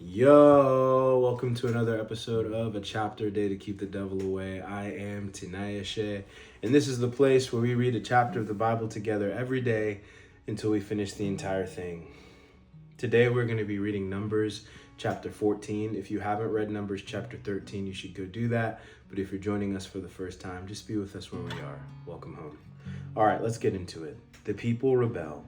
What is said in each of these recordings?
Yo, welcome to another episode of A Chapter a Day to Keep the Devil Away. I am Tinaya Shea, and this is the place where we read a chapter of the Bible together every day until we finish the entire thing. Today we're going to be reading Numbers chapter 14. If you haven't read Numbers chapter 13, you should go do that. But if you're joining us for the first time, just be with us where we are. Welcome home. All right, let's get into it. The people rebel.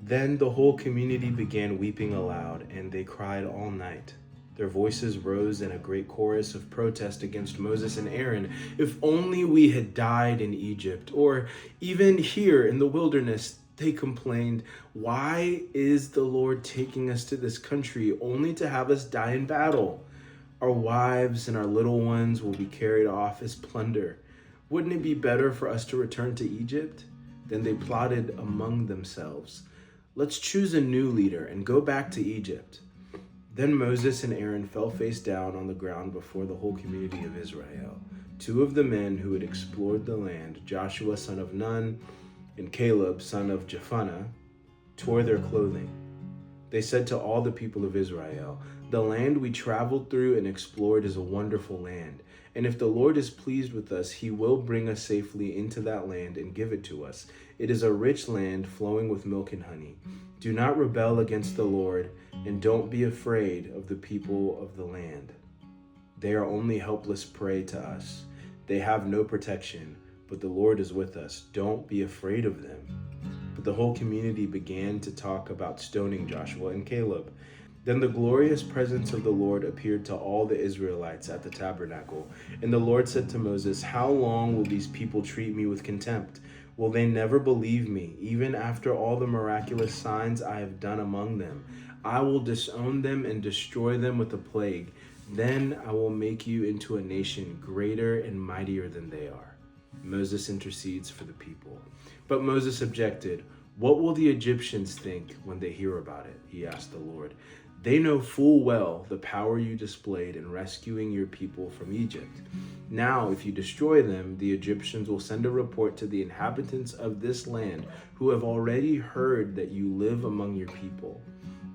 Then the whole community began weeping aloud, and they cried all night. Their voices rose in a great chorus of protest against Moses and Aaron. If only we had died in Egypt, or even here in the wilderness, they complained. Why is the Lord taking us to this country only to have us die in battle? Our wives and our little ones will be carried off as plunder. Wouldn't it be better for us to return to Egypt? Then they plotted among themselves. Let's choose a new leader and go back to Egypt. Then Moses and Aaron fell face down on the ground before the whole community of Israel. Two of the men who had explored the land, Joshua son of Nun and Caleb son of Jephunneh, tore their clothing. They said to all the people of Israel, "The land we traveled through and explored is a wonderful land. And if the Lord is pleased with us, he will bring us safely into that land and give it to us. It is a rich land flowing with milk and honey. Do not rebel against the Lord, and don't be afraid of the people of the land. They are only helpless prey to us. They have no protection, but the Lord is with us. Don't be afraid of them." But the whole community began to talk about stoning Joshua and Caleb. Then the glorious presence of the Lord appeared to all the Israelites at the tabernacle. And the Lord said to Moses, "How long will these people treat me with contempt? Will they never believe me, even after all the miraculous signs I have done among them? I will disown them and destroy them with a plague. Then I will make you into a nation greater and mightier than they are." Moses intercedes for the people. But Moses objected. "What will the Egyptians think when they hear about it?" he asked the Lord. "They know full well the power you displayed in rescuing your people from Egypt. Now, if you destroy them, the Egyptians will send a report to the inhabitants of this land who have already heard that you live among your people.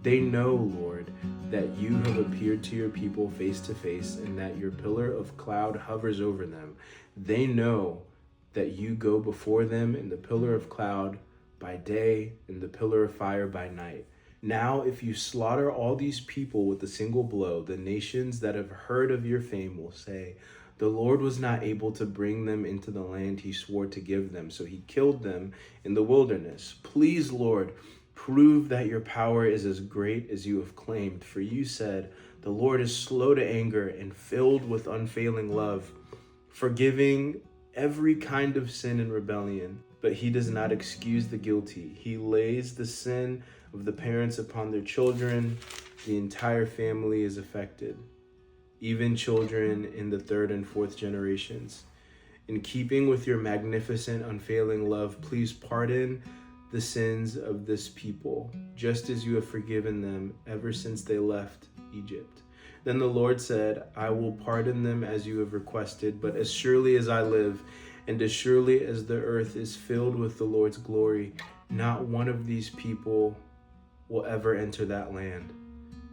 They know, Lord, that you have appeared to your people face to face and that your pillar of cloud hovers over them. They know that you go before them in the pillar of cloud by day and the pillar of fire by night. Now, if you slaughter all these people with a single blow, the nations that have heard of your fame will say, 'The Lord was not able to bring them into the land he swore to give them, so he killed them in the wilderness.' Please, Lord, prove that your power is as great as you have claimed. For you said, 'The Lord is slow to anger and filled with unfailing love, forgiving every kind of sin and rebellion. But he does not excuse the guilty. He lays the sin of the parents upon their children. The entire family is affected, even children in the third and fourth generations. In keeping with your magnificent, unfailing love, please pardon the sins of this people, just as you have forgiven them ever since they left Egypt.' Then the Lord said, 'I will pardon them as you have requested, but as surely as I live, and as surely as the earth is filled with the Lord's glory, not one of these people will ever enter that land.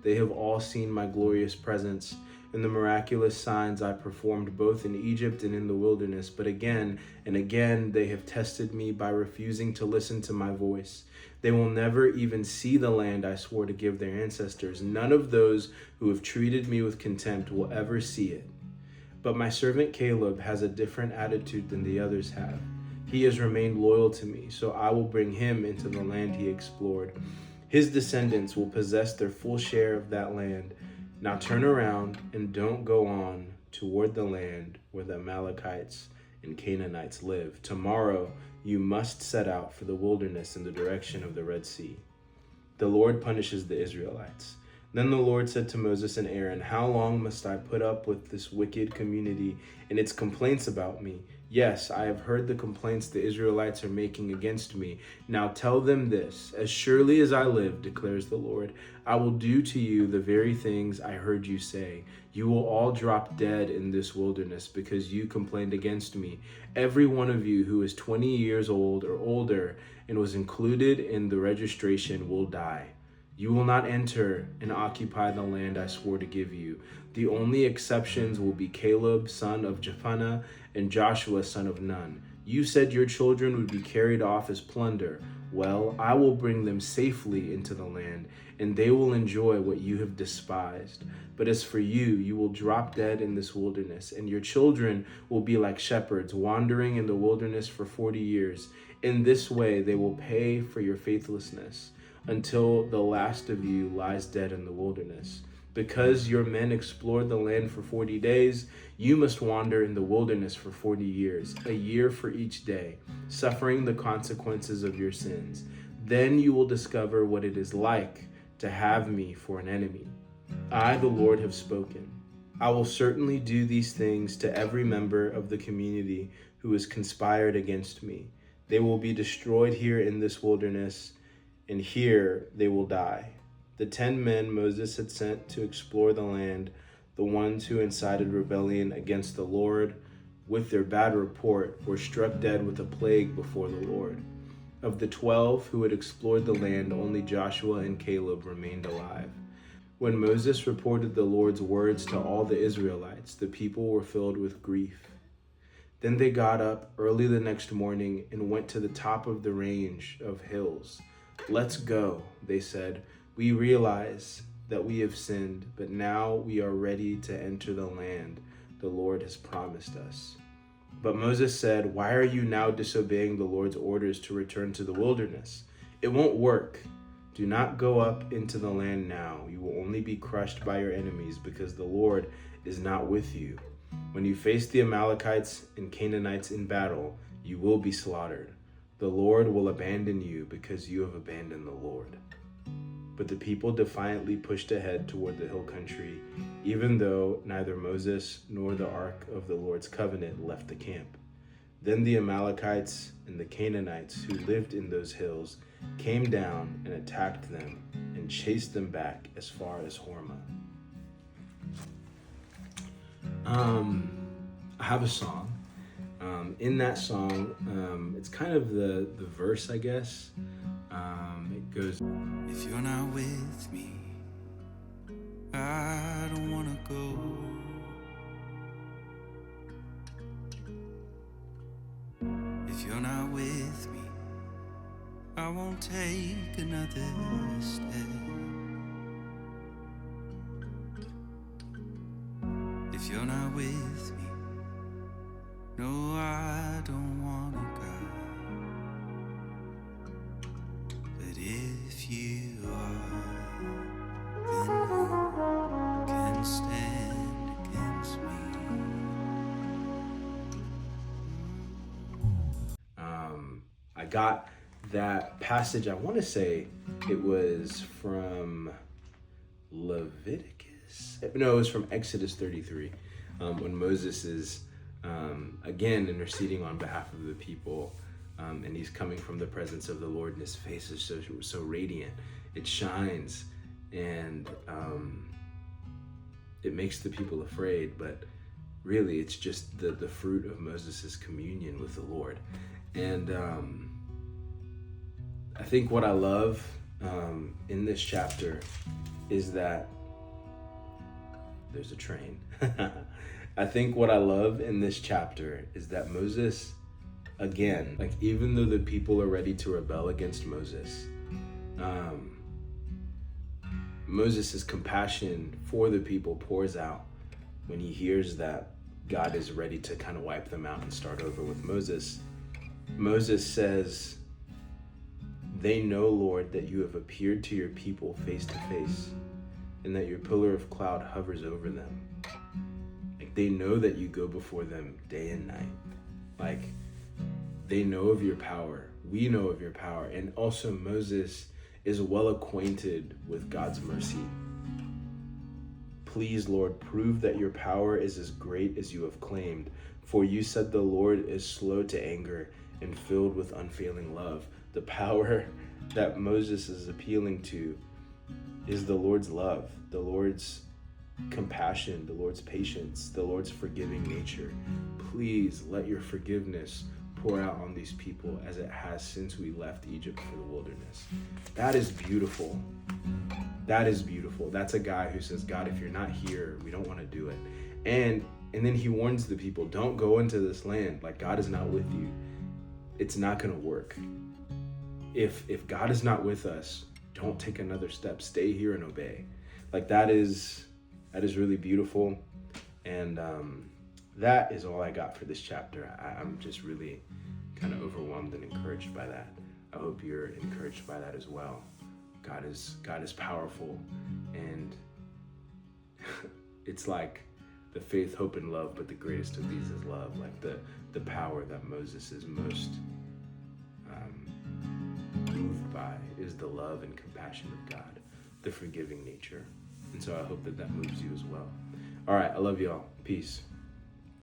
They have all seen my glorious presence and the miraculous signs I performed both in Egypt and in the wilderness. But again and again they have tested me by refusing to listen to my voice. They will never even see the land I swore to give their ancestors. None of those who have treated me with contempt will ever see it. But my servant Caleb has a different attitude than the others have. He has remained loyal to me, so I will bring him into the land he explored. His descendants will possess their full share of that land. Now turn around and don't go on toward the land where the Amalekites and Canaanites live. Tomorrow you must set out for the wilderness in the direction of the Red Sea." The Lord punishes the Israelites. Then the Lord said to Moses and Aaron, "How long must I put up with this wicked community and its complaints about me? Yes, I have heard the complaints the Israelites are making against me. Now tell them this: as surely as I live, declares the Lord, I will do to you the very things I heard you say. You will all drop dead in this wilderness because you complained against me. Every one of you who is 20 years old or older and was included in the registration will die. You will not enter and occupy the land I swore to give you. The only exceptions will be Caleb, son of Jephunneh, and Joshua, son of Nun. You said your children would be carried off as plunder. Well, I will bring them safely into the land, and they will enjoy what you have despised. But as for you, you will drop dead in this wilderness, and your children will be like shepherds, wandering in the wilderness for 40 years. In this way, they will pay for your faithlessness, until the last of you lies dead in the wilderness. Because your men explored the land for 40 days, you must wander in the wilderness for 40 years, a year for each day, suffering the consequences of your sins. Then you will discover what it is like to have me for an enemy. I, the Lord, have spoken. I will certainly do these things to every member of the community who has conspired against me. They will be destroyed here in this wilderness, and here they will die. The 10 men Moses had sent to explore the land, the ones who incited rebellion against the Lord with their bad report, were struck dead with a plague before the Lord. Of the 12 who had explored the land, only Joshua and Caleb remained alive. When Moses reported the Lord's words to all the Israelites, the people were filled with grief. Then they got up early the next morning and went to the top of the range of hills. Let's go, they said. We realize that we have sinned, but now we are ready to enter the land the Lord has promised us. But Moses said, why are you now disobeying the Lord's orders to return to the wilderness? It won't work. Do not go up into the land now. You will only be crushed by your enemies because the Lord is not with you. When you face the Amalekites and Canaanites in battle, you will be slaughtered. The Lord will abandon you because you have abandoned the Lord. But the people defiantly pushed ahead toward the hill country, even though neither Moses nor the ark of the Lord's covenant left the camp. Then the Amalekites and the Canaanites who lived in those hills came down and attacked them and chased them back as far as Hormah. I have a song. In that song, it's kind of the verse, I guess. It goes, if you're not with me, I don't wanna go. If you're not with me, I won't take another step. If you're not with me, no, I don't wanna go. But if you are, then who can stand against me? I got that passage, I want to say it was from Leviticus. No, it was from Exodus 33, when Moses is again interceding on behalf of the people, and he's coming from the presence of the Lord, and his face is so radiant. It shines, and it makes the people afraid, but really it's just the fruit of Moses' communion with the Lord. And I think what I love in this chapter is that there's a train. I think what I love in this chapter is that Moses, again, like even though the people are ready to rebel against Moses, Moses' compassion for the people pours out when he hears that God is ready to kind of wipe them out and start over with Moses. Moses says, they know, Lord, that you have appeared to your people face to face, and that your pillar of cloud hovers over them. Like, they know that you go before them day and night. Like, they know of your power. We know of your power. And also Moses is well acquainted with God's mercy. Please, Lord, prove that your power is as great as you have claimed. For you said the Lord is slow to anger and filled with unfailing love. The power that Moses is appealing to is the Lord's love, the Lord's compassion, the Lord's patience, the Lord's forgiving nature. Please let your forgiveness pour out on these people as it has since we left Egypt for the wilderness. That is beautiful. That is beautiful. That's a guy who says, God, if you're not here, we don't want to do it. And then he warns the people, don't go into this land. Like, God is not with you. It's not going to work. If God is not with us, don't take another step. Stay here and obey. Like, that is really beautiful. And that is all I got for this chapter. I'm just really kind of overwhelmed and encouraged by that. I hope you're encouraged by that as well. God is powerful, and it's like the faith, hope, and love, but the greatest of these is love. Like the power that Moses is most moved by is the love and compassion of God, the forgiving nature. And so I hope that moves you as well. All right, I love y'all. Peace.